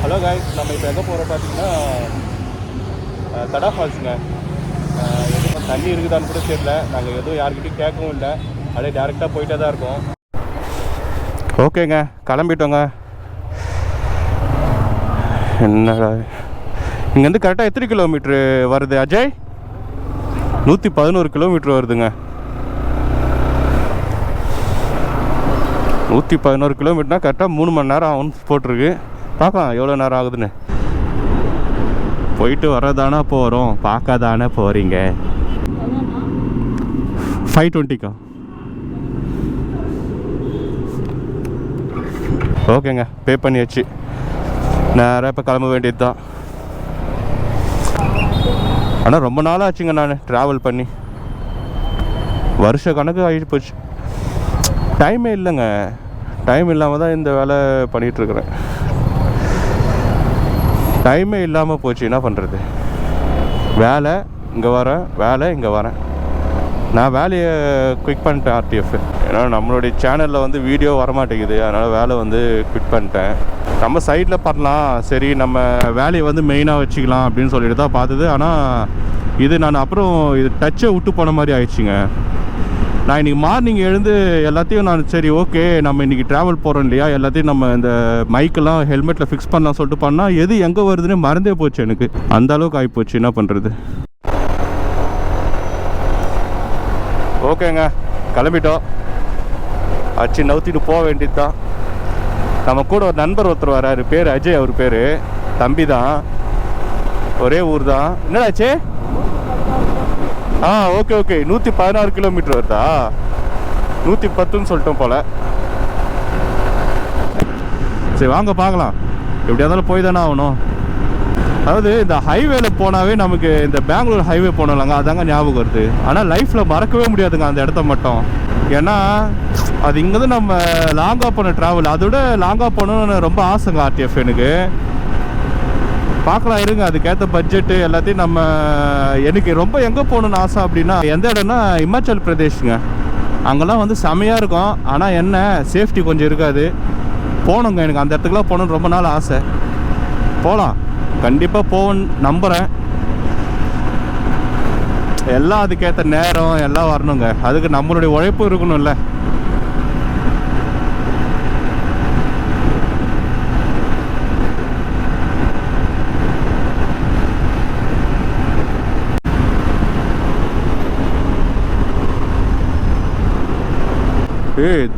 Hello guys, நம்ம இப்போ எங்கே போகிறோம் பார்த்தீங்கன்னா தடா ஃபால்ஸுங்க. எதுவும் தண்ணி இருக்குதான்னு கூட தெரியல. நாங்கள் எதுவும் யார்கிட்டையும் கேட்கவும் இல்லை, அப்படியே டேரெக்டாக போயிட்டே தான் இருக்கோம். ஓகேங்க, கிளம்பிட்டோங்க. என்னடா இங்கேருந்து கரெக்டாக எத்தனை கிலோமீட்ரு வருது அஜய்? 111 கிலோமீட்ரு வருதுங்க. 111 கிலோமீட்டர்னால் கரெக்டாக 3 மணி நேரம் ஆகும்னு போட்டிருக்கு. பார்க்கலாம் எவ்வளோ நேரம் ஆகுதுன்னு. போயிட்டு வரதானே போகிறோம், பார்க்காதானே போகிறீங்க. 520க்கா? ஓகேங்க, பே பண்ணியாச்சு. நேராக இப்போ கிளம்ப வேண்டியது தான். ஆனால் ரொம்ப நாள் ஆச்சுங்க நான் ட்ராவல் பண்ணி. வருஷ கணக்கு ஆகிட்டு போச்சு. டைமே இல்லைங்க. டைம் இல்லாமல் தான் இந்த வேலை பண்ணிகிட்ருக்குறேன். டைமே இல்லாமல் போச்சு, என்ன பண்ணுறது. வேலை இங்கே வரேன், வேலை இங்கே வரேன். நான் வேலையை குவிக் பண்ணிட்டேன் ஆர்டிஎஃப். ஏன்னா நம்மளுடைய சேனலில் வந்து வீடியோ வரமாட்டேங்குது, அதனால் வேலை வந்து குவிக் பண்ணிட்டேன். நம்ம சைடில் பண்ணலாம், சரி நம்ம வேலையை வந்து மெயினாக வச்சுக்கலாம் அப்படின்னு சொல்லிட்டு தான் பார்த்தது. ஆனால் இது நான் அப்புறம் இது டச்சை விட்டு போன மாதிரி ஆயிடுச்சுங்க. நான் இன்றைக்கி மார்னிங் எழுந்து எல்லாத்தையும் நான் சரி ஓகே நம்ம இன்றைக்கி ட்ராவல் போகிறோம் இல்லையா, எல்லாத்தையும் நம்ம இந்த மைக்கெல்லாம் ஹெல்மெட்டில் ஃபிக்ஸ் பண்ணலாம் சொல்லிட்டு பண்ணால் எது எங்கே வருதுன்னு மறந்தே போச்சு எனக்கு. அந்த அளவுக்கு ஆகிப்போச்சு, என்ன பண்ணுறது. ஓகேங்க, கிளம்பிட்டோம். அச்சு நவுத்திட்டு போக வேண்டியது தான். நம்ம கூட ஒரு நண்பர் ஒருத்தர் வராரு, பேர் அஜய். அவர் பேர் தம்பி தான், ஒரே ஊர் தான். என்னடாச்சே? ஓகே ஓகே, 116 கிலோமீட்டர் வருதா? 110ன்னு சொல்லிட்டோம் போல். சரி வாங்க பார்க்கலாம். எப்படியா இருந்தாலும் போய் தானே ஆகணும். அதாவது இந்த ஹைவேல போனாவே நமக்கு இந்த பெங்களூர் ஹைவே போனோம்லங்க, அதாங்க ஞாபகம் வருது. ஆனால் லைஃப்பில் மறக்கவே முடியாதுங்க அந்த இடத்த மட்டும். ஏன்னா அது இங்கேருந்து நம்ம லாங்காக போன ட்ராவல், அதோட லாங்காக போகணுன்னு ரொம்ப ஆசைங்க ஆர்டிஎஃப் எனக்கு. பார்க்கலாம் இருங்க, அதுக்கேற்ற பட்ஜெட்டு எல்லாத்தையும் நம்ம. எனக்கு ரொம்ப எங்கே போகணுன்னு ஆசை அப்படின்னா எந்த இடம்னா இமாச்சல் பிரதேஷ்ங்க. அங்கெல்லாம் வந்து செமையாக இருக்கும். ஆனால் என்ன சேஃப்டி கொஞ்சம் இருக்காது. போகணுங்க, எனக்கு அந்த இடத்துக்குலாம் போகணுன்னு ரொம்ப நாள் ஆசை. போகலாம், கண்டிப்பாக போகணுன்னு நம்புகிறேன். எல்லாம் அதுக்கேற்ற நேரம் எல்லாம் வரணுங்க. அதுக்கு நம்மளுடைய உழைப்பு இருக்கணும்ல.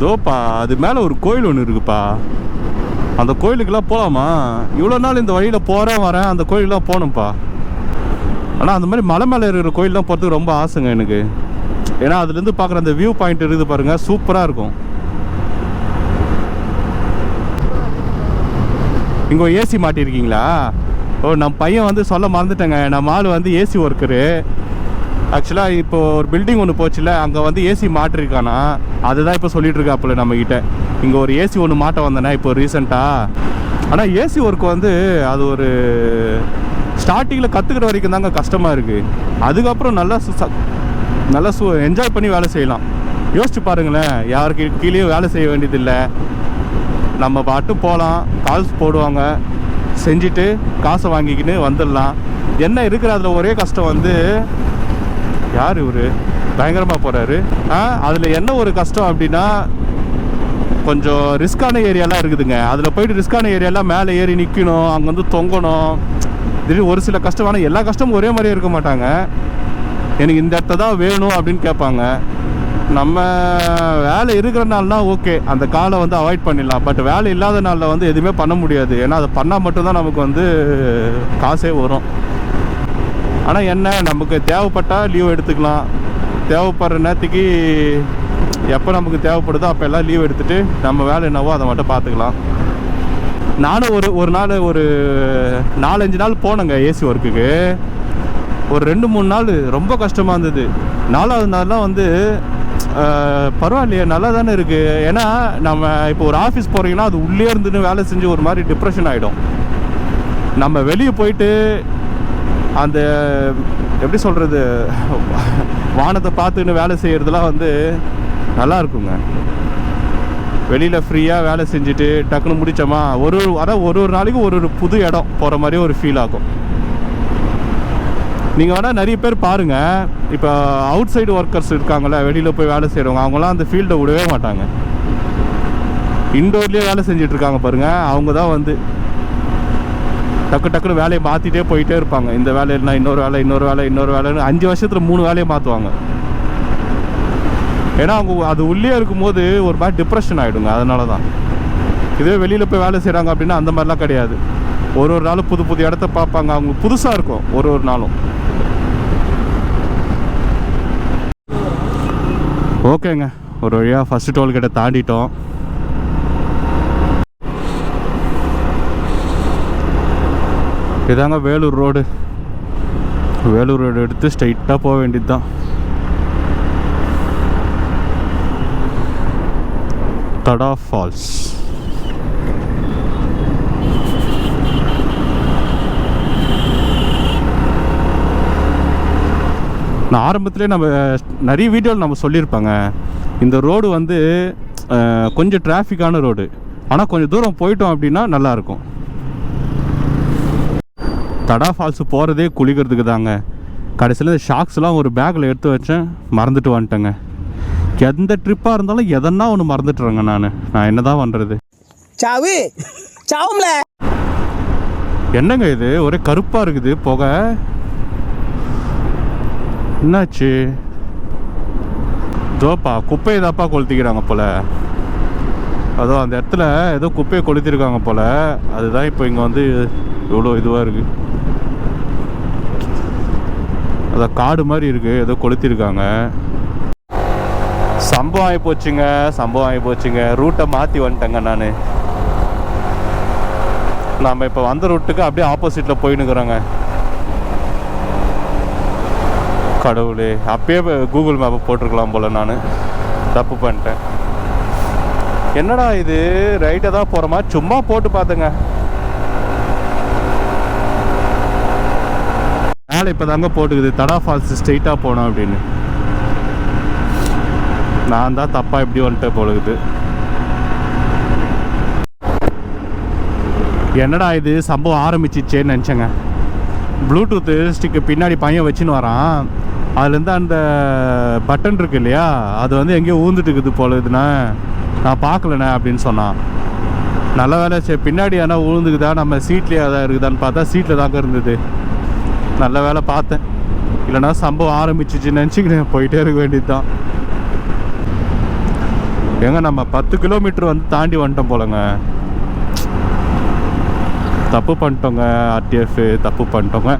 தோப்பா அது மேலே ஒரு கோயில் ஒன்று இருக்குப்பா. அந்த கோயிலுக்கெல்லாம் போகலாமா? இவ்வளோ நாள் இந்த வழியில் போகிறேன் வரேன், அந்த கோயிலெலாம் போகணும்ப்பா. ஆனால் அந்த மாதிரி மலை மேலே இருக்கிற கோயிலெலாம் போகிறதுக்கு ரொம்ப ஆசைங்க எனக்கு. ஏன்னா அதுலேருந்து பார்க்குற அந்த வியூ பாயிண்ட் இருக்குது பாருங்கள், சூப்பராக இருக்கும். இங்கே ஏசி மாட்டியிருக்கீங்களா? நம்ம பையன் வந்து சொல்ல மறந்துட்டேங்க. நம்ம ஆள் வந்து ஏசி ஒர்க்கரு. ஆக்சுவலாக இப்போ ஒரு பில்டிங் ஒன்று போச்சுல, அங்கே வந்து ஏசி மாட்டிருக்கானா, அதுதான் இப்போ சொல்லிட்டு இருக்காப்புல நம்மக்கிட்ட. இங்கே ஒரு ஏசி ஒன்று மாட்ட வந்தேனே இப்போ ரீசெண்டாக. ஆனால் ஏசி ஒர்க் வந்து அது ஒரு ஸ்டார்டிங்கில் கற்றுக்கிற வரைக்கும் தாங்க கஷ்டமாக இருக்குது. அதுக்கப்புறம் நல்லா என்ஜாய் பண்ணி வேலை செய்யலாம். யோசிச்சு பாருங்களேன், யாருக்கு கீழேயும் வேலை செய்ய வேண்டியதில்லை. நம்ம பாட்டு போகலாம், கால்ஸ் போடுவாங்க, செஞ்சுட்டு காசை வாங்கிக்கின்னு வந்துடலாம். என்ன இருக்கிற அதில் ஒரே கஷ்டம் வந்து, யார் இவர் பயங்கரமாக போகிறாரு. அதில் என்ன ஒரு கஷ்டம் அப்படின்னா, கொஞ்சம் ரிஸ்க்கான ஏரியாலாம் இருக்குதுங்க. அதில் போய்ட்டு ரிஸ்க்கான ஏரியாலாம் மேலே ஏறி நிற்கணும், அங்கே வந்து தொங்கணும். திடீர்னு ஒரு சில கஷ்டமான, எல்லா கஷ்டமும் ஒரே மாதிரியே இருக்க மாட்டாங்க. எனக்கு இந்த இடத்த தான் வேணும் அப்படின்னு கேட்பாங்க. நம்ம வேலை இருக்கிறனால்னா ஓகே, அந்த காலை வந்து அவாய்ட் பண்ணிடலாம். பட் வேலை இல்லாத நாளில் வந்து எதுவுமே பண்ண முடியாது. ஏன்னா அதை பண்ணால் மட்டும்தான் நமக்கு வந்து காசே வரும். ஆனால் என்ன, நமக்கு தேவைப்பட்டால் லீவ் எடுத்துக்கலாம். தேவைப்படுற நேரத்துக்கு எப்போ நமக்கு தேவைப்படுதோ அப்போ எல்லாம் லீவ் எடுத்துகிட்டு நம்ம வேலை என்னவோ அதை மட்டும் பார்த்துக்கலாம். நானும் ஒரு நாள் ஒரு 4-5 நாள் போனேங்க ஏசி ஒர்க்குக்கு. ஒரு 2-3 நாள் ரொம்ப கஷ்டமாக இருந்தது. 4ஆவது நாள்லாம் வந்து பரவாயில்லையே, நல்லா தானே இருக்குது. ஏன்னா நம்ம இப்போ ஒரு ஆஃபீஸ் போகிறீங்கன்னா அது உள்ளே இருந்துன்னு வேலை செஞ்சு ஒரு மாதிரி டிப்ரெஷன் ஆகிடும். நம்ம வெளியே போயிட்டு அந்த எப்படி சொல்கிறது, வானத்தை பார்த்துன்னு வேலை செய்கிறதுலாம் வந்து நல்லா இருக்குங்க. வெளியில் ஃப்ரீயாக வேலை செஞ்சுட்டு டக்குன்னு முடித்தோமா ஒரு நாளைக்கு ஒரு புது இடம் போகிற மாதிரி ஒரு ஃபீல் ஆகும். நீங்கள் வேணால் நிறைய பேர் பாருங்கள், இப்போ அவுட் சைடு ஒர்க்கர்ஸ் இருக்காங்களே, வெளியில் போய் வேலை செய்கிறவங்க, அவங்களாம் அந்த ஃபீல்டை விடவே மாட்டாங்க. இன்டோர்லேயே வேலை செஞ்சிட்ருக்காங்க பாருங்கள், அவங்க தான் வந்து டக்குன்னு வேலையை மாற்றிட்டே போயிட்டே இருப்பாங்க. இந்த வேலை இல்லைனா இன்னொரு வேலைன்னு 5 வருஷத்தில் 3 வேலையை மாற்றுவாங்க. ஏன்னா அவங்க அது உள்ளே இருக்கும்போது ஒரு மாதிரி டிப்ரெஷன் ஆகிடுங்க. அதனால தான். இதே வெளியில் போய் வேலை செய்கிறாங்க அப்படின்னா அந்த மாதிரிலாம் கிடையாது. ஒரு நாளும் புது இடத்த பார்ப்பாங்க. அவங்க புதுசாக இருக்கும் ஒரு நாளும். ஓகேங்க, ஒரு வழியாக ஃபஸ்ட்டு டோல்கேட்டை தாண்டிட்டோம். இதாங்க வேலூர் ரோடு. வேலூர் ரோடு எடுத்து ஸ்ட்ரைட்டாக போக வேண்டியது தான். தடா ஃபால்ஸ். நான் ஆரம்பத்திலே நம்ம நிறைய வீடியோவில் நம்ம சொல்லியிருப்பாங்க, இந்த ரோடு வந்து கொஞ்சம் டிராஃபிக்கான ரோடு, ஆனால் கொஞ்சம் தூரம் போயிட்டோம் அப்படின்னா நல்லாயிருக்கும். தடா ஃபால்ஸு போகிறதே குளிக்கிறதுக்கு தாங்க. கடைசியில் இந்த ஷாக்ஸ்லாம் ஒரு பேக்கில் எடுத்து வச்சேன், மறந்துட்டு வந்துட்டேங்க. எந்த ட்ரிப்பாக இருந்தாலும் எதனா ஒன்று மறந்துட்டுறேங்க. நான் என்ன தான் பண்ணுறது? என்னங்க இது ஒரே கருப்பாக இருக்குது புகை, என்னாச்சு? தோப்பா குப்பையை தாப்பா கொளுத்திக்கிறாங்க போல். அதோ அந்த இடத்துல ஏதோ குப்பையை கொளுத்திருக்காங்க போல். அதுதான் இப்போ இங்கே வந்து இவ்வளோ இதுவாக இருக்குது. அதான் காடு மாதிரி இருக்குது, ஏதோ கொளுத்திருக்காங்க. சம்பவம் ஆகி போச்சுங்க. ரூட்டை மாற்றி வந்துட்டேங்க நான். நாம் இப்போ வந்த ரூட்டுக்கு அப்படியே ஆப்போசிட்டில் போயின்னுக்குறோங்க. கடவுளே, அப்பயே கூகுள் மேப்பை போட்டிருக்கலாம் போல். நான் தப்பு பண்ணிட்டேன். என்னடா இது, ரைட்டை தான் போகிற மாதிரி சும்மா போட்டு பார்த்தேங்க. மேலே இப்போ தாங்க போட்டுக்குது தடா ஃபால்ஸ் ஸ்ட்ரெயிட்டாக போனோம் அப்படின்னு. நான் தான் தப்பாக எப்படி வந்துட்டேன் போலுக்குது. என்னடா இது சம்பவம் ஆரம்பிச்சிச்சேன்னு நினச்சேங்க. ப்ளூடூத்து ஸ்டிக்கு பின்னாடி பையன் வச்சுன்னு வரான். அதுலேருந்து அந்த பட்டன் இருக்கு இல்லையா, அது வந்து எங்கேயோ ஊந்துட்டு இருக்குது போலுதுண்ணா, நான் பார்க்கலண்ணே அப்படின்னு சொன்னான். நல்ல வேலை சரி, பின்னாடி ஆனால் ஊழுந்துக்குதா, நம்ம சீட்லேயே அதான் இருக்குதான்னு பார்த்தா சீட்டில் தாங்க இருந்தது. நல்ல வேலை பார்த்தேன், இல்லைனா சம்பவம் ஆரம்பிச்சிச்சுன்னு நினச்சிக்கிட்டேன் போயிட்டே இருக்க வேண்டியது தான். ஏங்க நம்ம 10 கிலோமீட்டர் வந்து தாண்டி வந்துட்டோம் போலங்க. தப்பு பண்ணிட்டோங்க, ஆர்டிஎஃப் தப்பு பண்ணிட்டோங்க.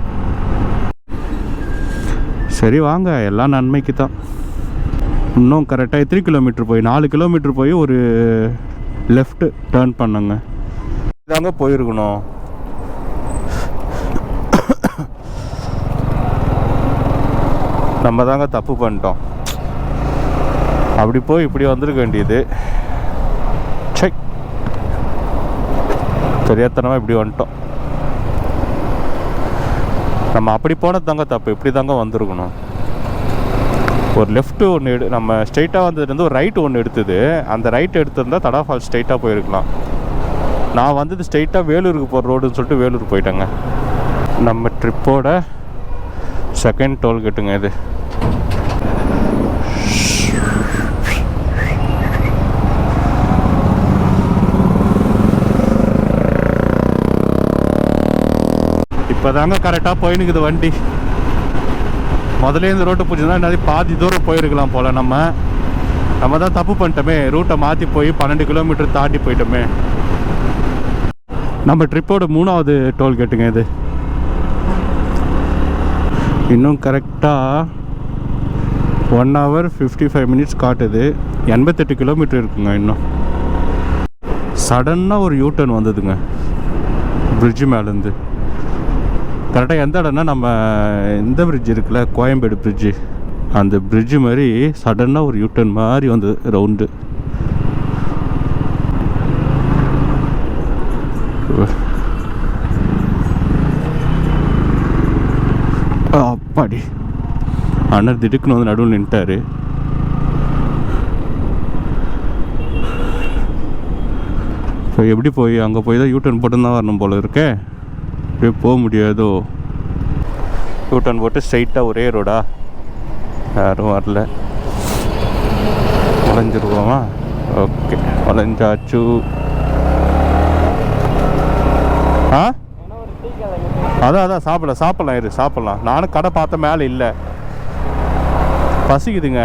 சரி வாங்க, எல்லாம் நன்மைக்கு தான். இன்னும் கரெக்டாக 3 கிலோமீட்டர் போய் 4 கிலோமீட்டர் போய் ஒரு லெஃப்ட்டு டேர்ன் பண்ணுங்க. இதாங்க போயிருக்கணும். நம்ம தாங்க தப்பு பண்ணிட்டோம். அப்படி போய் இப்படி வந்துருக்க வேண்டியது. சை, தெரியாதனமாக இப்படி வந்துட்டோம். நம்ம அப்படி போனது தாங்க தப்பு, இப்படி தாங்க வந்திருக்கணும். ஒரு லெஃப்ட்டு ஒன்று நம்ம ஸ்ட்ரைட்டாக வந்ததுலேருந்து ஒரு ரைட்டு ஒன்று எடுத்தது. அந்த ரைட்டு எடுத்திருந்தால் தடா ஃபால்ஸ் ஸ்ட்ரைட்டாக போயிருக்கலாம். நான் வந்தது ஸ்ட்ரைட்டாக வேலூருக்கு போகிற ரோடுன்னு சொல்லிட்டு வேலூர் போயிட்டேங்க. நம்ம ட்ரிப்போட செகண்ட் டோல்கேட்டுங்க இது. இப்போ தாங்க கரெக்டாக போயினுக்குது வண்டி. முதல்ல இந்த ரோட்டை பிடிச்சிருந்தா நிறைய பாதி தூரம் போயிருக்கலாம் போல். நம்ம தான் தப்பு பண்ணிட்டோமே, ரூட்டை மாற்றி போய் 12 கிலோமீட்டர் தாண்டி போயிட்டோமே. நம்ம ட்ரிப்போட 3வது டோல்கேட்டுங்க இது. இன்னும் கரெக்டாக 1 hour 55 minutes காட்டுது. 88 கிலோமீட்டர் இருக்குங்க இன்னும். சடனாக ஒரு யூட்டர்ன் வந்ததுங்க பிரிட்ஜு மேலேருந்து. கரெக்டாக எந்த இடம்னா நம்ம இந்த பிரிட்ஜ் இருக்குல்ல, கோயம்பேடு பிரிட்ஜு, அந்த பிரிட்ஜு மாதிரி சடனாக ஒரு யூட்டர்ன் மாதிரி வந்து ரவுண்டு. அப்பாடி, அண்ணர் திடுக்குன்னு வந்து நடுவில் நின்ட்டாரு. ஸோ எப்படி போய் அங்கே போய் தான் யூட்டர்ன் போட்டு தான் வரணும் போல் இருக்கே. அப்படியே போக முடியாதோ. யூட்டர்ன் போட்டு ஸ்ட்ரைட்டாக ஒரே ரோடா, யாரும் வரல. வளைஞ்சிருவோமா? ஓகே, வளைஞ்சாச்சு. ஆ அதான் சாப்பிட்லாம் சாப்பிட்லாம். நானும் கடை பார்த்த மேலே இல்லை, பசிக்குதுங்க,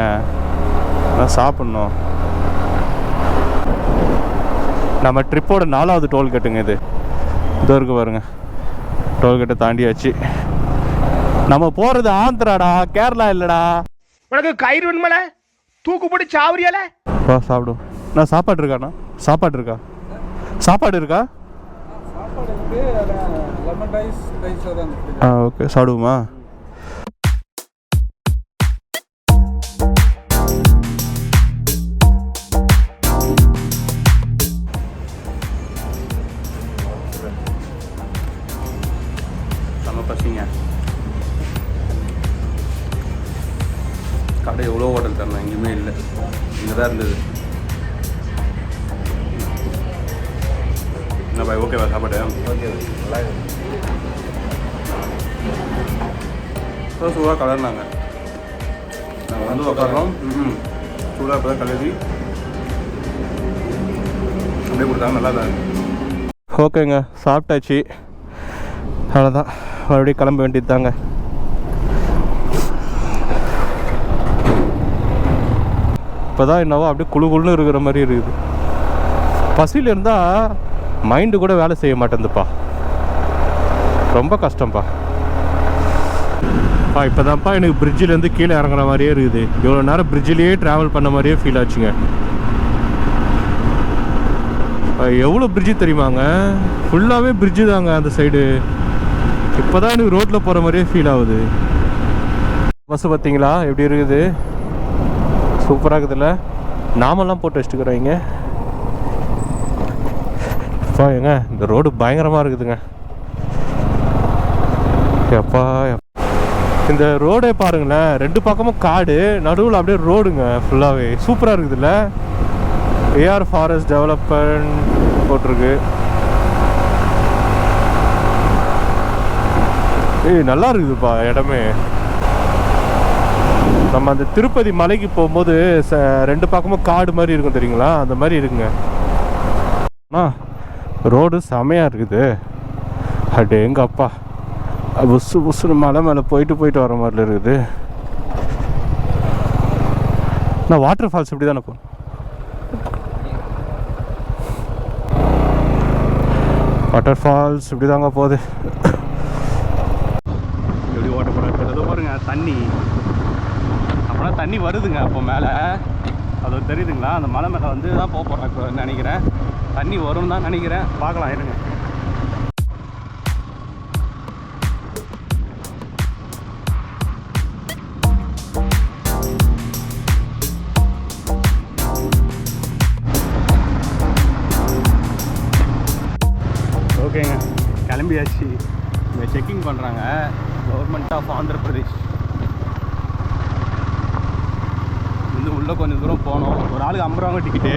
நான் சாப்பிட்ணும். நம்ம ட்ரிப்போட 4வது டோல்கேட்டுங்க இது. இதோ இருக்கு பாருங்க, டோல்கேட்டை தாண்டியாச்சு. நம்ம போகிறது ஆந்திராடா, கேரளா இல்லைடா. உனக்கு கயிறு வேணுமல, தூக்கு போட்டு சாவரியால. வா சாப்பிடும். நான் சாப்பாடு இருக்காண்ணா? சாப்பாடு இருக்கா? சாப்பாடு இருக்கா? ஓகே, சாப்பிடுவோமா? நம்ம பசிங்க. கடை எவ்வளோ ஹோட்டல் தரணும், எங்கேயுமே இல்லை, இங்கே தான் இருந்தது. என்ன பாய், ஓகேவா சாப்பாடு? ஓகே, நல்லா சூடாக கலர்னாங்க. நாங்கள் வந்து உட்காரோம். சூடாக இப்போ தான் கலரி அப்படியே கொடுத்தாங்க, நல்லா தான். ஓகேங்க, சாப்பிட்டாச்சு. அவ்வளோதான், மறுபடியும் கிளம்ப வேண்டியது தாங்க. இப்போ தான் என்னவோ அப்படியே குழுன்னு இருக்கிற மாதிரி இருக்குது. பசியில் இருந்தால் மைண்டு கூட வேலை செய்ய மாட்டேங்குதுப்பா, ரொம்ப கஷ்டம்ப்பா. இப்போ தான்ப்பா எனக்கு பிரிட்ஜிலேருந்து கீழே இறங்குற மாதிரியே இருக்குது. இவ்வளோ நேரம் பிரிட்ஜிலேயே ட்ராவல் பண்ண மாதிரியே ஃபீல் ஆச்சுங்க. எவ்வளோ பிரிட்ஜு தெரியுமாங்க, ஃபுல்லாகவே பிரிட்ஜு தாங்க அந்த சைடு. இப்போ தான் எனக்கு ரோட்டில் போகிற மாதிரியே ஃபீல் ஆகுது. பஸ்ஸு பார்த்தீங்களா எப்படி இருக்குது, சூப்பராக இருக்குதுல்ல. நாமெல்லாம் போட்டு வச்சுட்டுக்கிறோம் இங்கே. அப்பா ஏங்க இந்த ரோடு பயங்கரமாக இருக்குதுங்க. எப்பா இந்த ரோடே பாருங்களேன், 2 பக்கமும் காடு, நடுவில் அப்படியே ரோடுங்க ஃபுல்லாகவே. சூப்பராக இருக்குதுல்ல. ஏஆர் ஃபாரஸ்ட் டெவலப்மெண்ட் போட்டிருக்கு. நல்லா இருக்குதுப்பா இடமே. நம்ம அந்த திருப்பதி மலைக்கு போகும்போது 2 பக்கமும் காடு மாதிரி இருக்கும் தெரியுங்களா, அந்த மாதிரி இருக்குங்க. ரோடு செமையாக இருக்குது. அடே எங்கள் அப்பா, புஸ்ஸு புஸ்ஸுன்னு மலை மேலே போயிட்டு வர மாதிரில இருக்குது. நான் வாட்டர் ஃபால்ஸ் இப்படி தானே போகணும். வாட்டர் ஃபால்ஸ் இப்படி தாங்க போகுது. எப்படி வாட்டர் ஃபால்ஸ் பாருங்க, தண்ணி அப்போலாம் தண்ணி வருதுங்க. அப்போ மேலே அது தெரியுதுங்களா, அந்த மலை மேலே வந்து தான் போக போகிறேன் நினைக்கிறேன். தண்ணி வரும் தான் நினைக்கிறேன், பார்க்கலாம் இருங்க. ஓகேங்க, கிளம்பியாச்சு. இங்கே செக்கிங் பண்ணுறாங்க, கவர்மெண்ட் ஆஃப் ஆந்திர பிரதேஷ். வந்து உள்ளே கொஞ்சம் தூரம் போனோம். ஒரு ஆளுக்கு 50 ரூபா டிக்கெட்டு,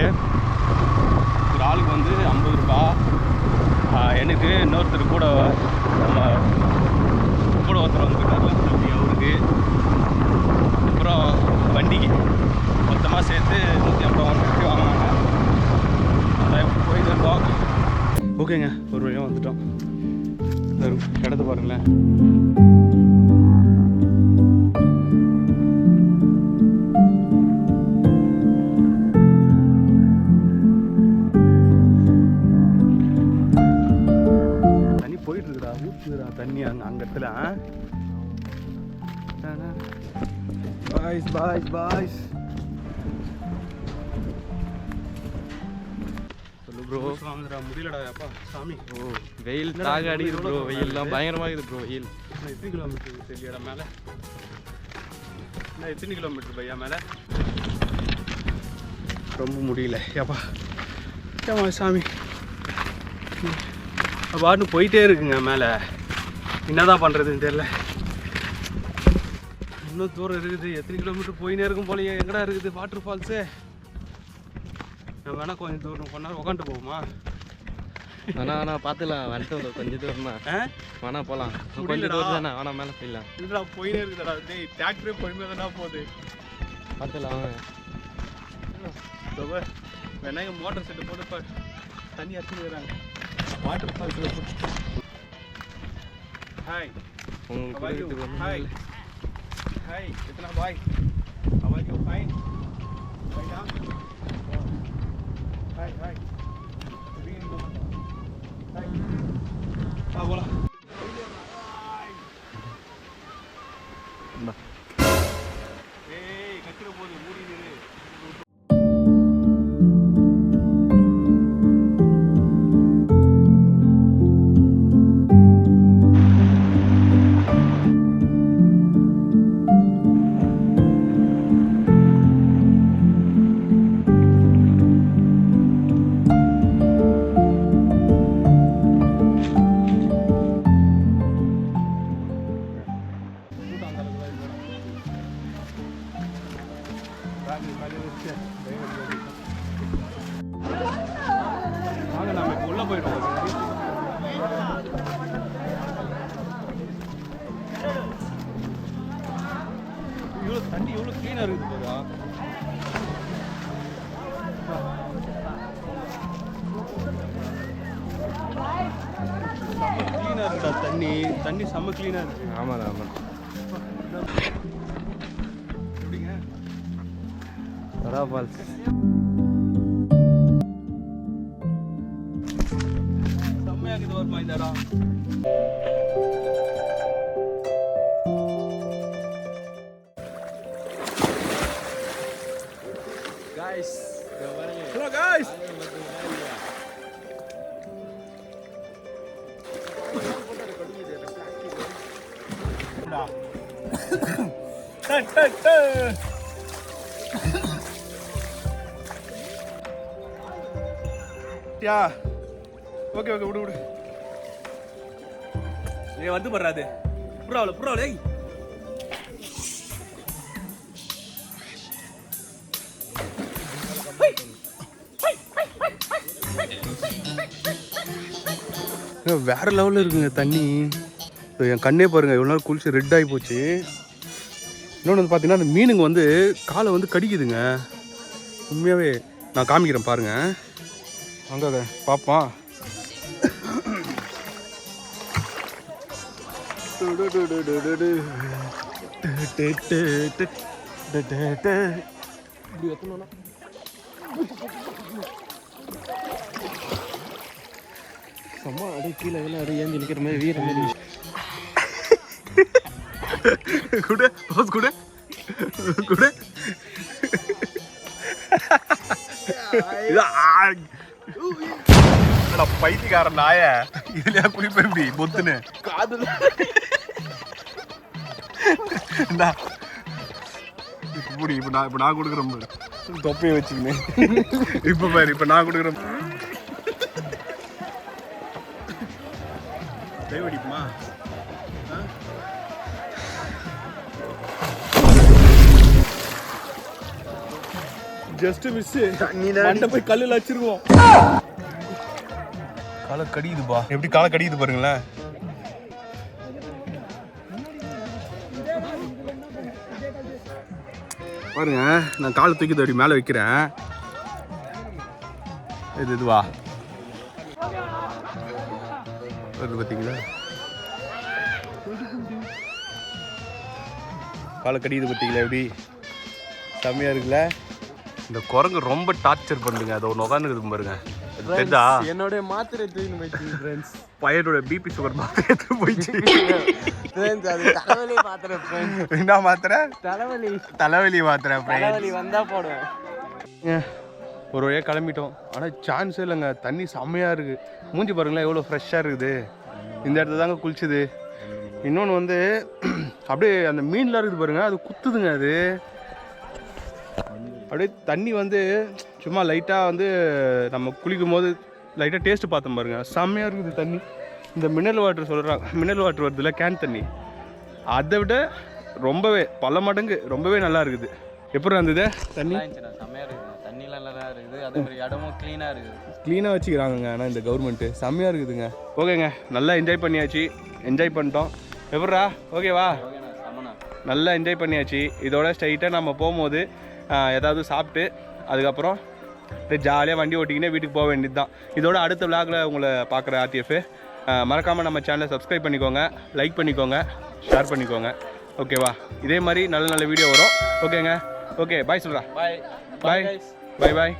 ஒரு ஆளுக்கு வந்து 50 ரூபா. எனக்கு இன்னொருத்தர் கூட, நம்ம கூட ஒருத்தர் வந்துருக்காருல தம்பி, அவருக்கு அப்புறம் வண்டிக்கு மொத்தமாக சேர்த்து 150 ரூபா வாங்கினாங்க. அதான் போயிட்டு இருக்கோம். ஓகேங்க, ஒரு வழியாக வந்துட்டோம். இடத்த பாருங்களேன். தண்ணி அங்கே இடத்துல. பாய்ஸ் சொல்லு ப்ரோ. முடியலடா அப்பா சாமி. ஓ வெயில் தாக அடிக்குது ப்ரோ, வெயில்லாம் பயங்கரமாக இருக்குது ப்ரோ. வெயில் எத்தனை கிலோமீட்டர் தெரியல மேலே? என்ன எத்தனை கிலோமீட்டர் பையா மேலே? ரொம்ப முடியல ஏப்பா. ஏமா சாமி, பாட்டு போயிட்டே இருக்குங்க மேலே. என்னதான் பண்ணுறதுன்னு தெரியல. இன்னும் தூரம் இருக்குது, எத்தனை கிலோமீட்டர் போயினே இருக்கும் போலயே. எங்கடா இருக்குது வாட்டர் ஃபால்ஸு? நான் வேணா கொஞ்சம் தூரம் கொஞ்ச நேரம் உட்காந்துட்டு போகுமா? வேணா பார்த்துக்கலாம் வந்துட்டு கொஞ்சம் தூரம் தான் வேணா போகலாம் கொஞ்சம் தூரம் தானே வேணா மேலே போயிடலாம் இல்லைடா போயினே இருக்குதுடா டேய் டிராக்டரே பொறுமையாக தானே போகுது பார்த்துக்கலாம் வாங்க வேணா இங்கே மோட்டர் செட்டு போட்டு தண்ணி அடிச்சுக்கிறாங்க வாட்டர் ஃபால்ஸில் போட்டு ஹாய் உங்களுக்கு ஹாய் ஹாய் கிतना भाई how are you fine हाय हाय हाय बोला ஏய் கத்திர போது மூடி நிறு வாங்க நாம இப்போ உள்ள போயிடுவோம் இவ்வளோ தண்ணி எவ்வளோ க்ளீனாக இருக்குது பாரா க்ளீனாக இருக்குடா தண்ணி தண்ணி செம்ம க்ளீனாக இருக்கு ஆமாம் ஆமாம் எப்படிங்க வரா ஃபால்ஸ் செம்மையாக இருக்குது வருமா இந்த இடம் guys hello guys yeah okay okay விடு விடு ஏய் வந்து பர்றாது புறாவல ஏய் வேற லெவலில் இருக்குங்க தண்ணி என் கண்ணே பாருங்க இவ்வளோ நேரம் குளிச்சு ரெட் ஆகி போச்சு இன்னொன்று வந்து பார்த்தீங்கன்னா அந்த மீனுங்க வந்து காலை வந்து கடிக்குதுங்க உண்மையாகவே நான் காமிக்கிறேன் பாருங்க அங்கே பார்ப்போம் இப்படி எத்தணும்னா அம்மா அப்படியே கீழே எல்லாம் அப்படியே ஏந்தி நிற்கிற மாதிரி வீர மாதிரி கூட போஸ் கூட கூட பைத்தியக்காரன் நாய இதுலயா குளிப்ப எப்படி பொத்துன்னு காதுல இப்ப நான் கொடுக்குறேன் தொப்பையை வச்சுக்கினேன் இப்ப பாரு இப்ப நான் கொடுக்குறேன் டைவடிக்குமா ஜஸ்ட் மிஸ் மண்டை போய் கல்லுல வச்சிருவோம் காலை கடிக்குதுப்பா எப்படி காலை கடிக்குது பாருங்களேன் பாருங்க நான் காலை தூக்கி அப்படி மேலே வைக்கிறேன் இதுவா வருது பார்த்தீங்களா காலை கடிக்குது பார்த்தீங்களா எப்படி செம்மையா இருக்குல்ல இந்த குரங்கு ரொம்ப டார்ச்சர் பண்ணுங்க அதை ஒன்று உட்காந்துருக்கு பாருங்க தெரிஞ்சா என்னோட மாத்திரை தூக்கின்னு போயிடுச்சு ஃப்ரெண்ட்ஸ் பையனோட பிபி சுகர் மாத்திரை எடுத்து போயிடுச்சு ஃப்ரெண்ட்ஸ் அது தலைவலி மாத்திரை ஃப்ரெண்ட்ஸ் என்ன மாத்திரை தலைவலி மாத்திரை தலைவலி வந்தா போடுவேன் ஒரு வழியாக கிளம்பிட்டோம் ஆனால் சான்ஸே இல்லைங்க தண்ணி செம்மையாக இருக்குது மூஞ்சி பாருங்களேன் எவ்வளோ ஃப்ரெஷ்ஷாக இருக்குது இந்த இடத்துல தாங்க குளிச்சுது இன்னொன்று வந்து அப்படியே அந்த மீன்லாம் இருக்குது பாருங்க அது குத்துதுங்க அது அப்படியே தண்ணி வந்து சும்மா லைட்டாக வந்து நம்ம குளிக்கும் போது லைட்டாக டேஸ்ட்டு பார்த்தோம் பாருங்க செம்மையாக இருக்குது தண்ணி இந்த மினரல் வாட்டர் சொல்கிறாங்க மினரல் வாட்டர் வருதுல்ல கேன் தண்ணி அதை விட ரொம்பவே பல மடங்கு ரொம்பவே நல்லா இருக்குது எப்படி இருந்தது தண்ணி செம்மையா இருக்கு தண்ணிலாம் நல்லா இருக்குது, அதே மாதிரி இடமும் க்ளீனாக இருக்குது. க்ளீனாக வச்சுக்கிறாங்கங்க. ஆனால் இந்த கவர்மெண்ட்டு செம்மையாக இருக்குதுங்க. ஓகேங்க, நல்லா என்ஜாய் பண்ணியாச்சு, என்ஜாய் பண்ணிட்டோம். எப்பட்றா ஓகேவா? ஓகேண்ணா, செம்மண்ணா. நல்லா என்ஜாய் பண்ணியாச்சு. இதோட ஸ்ட்ரைட்டாக நம்ம போகும்போது ஏதாவது சாப்பிட்டு அதுக்கப்புறம் ஜாலியாக வண்டி ஓட்டிக்கினே வீட்டுக்கு போக வேண்டியது தான். இதோட அடுத்த விளாகில் உங்களை பார்க்குற ஆர்டிஎஃப். மறக்காமல் நம்ம சேனலை சப்ஸ்கிரைப் பண்ணிக்கோங்க, லைக் பண்ணிக்கோங்க, ஷேர் பண்ணிக்கோங்க. ஓகேவா? இதே மாதிரி நல்ல நல்ல வீடியோ வரும். ஓகேங்க, ஓகே பாய் சொல்கிறா. பாய் பாய் பாய் பாய்.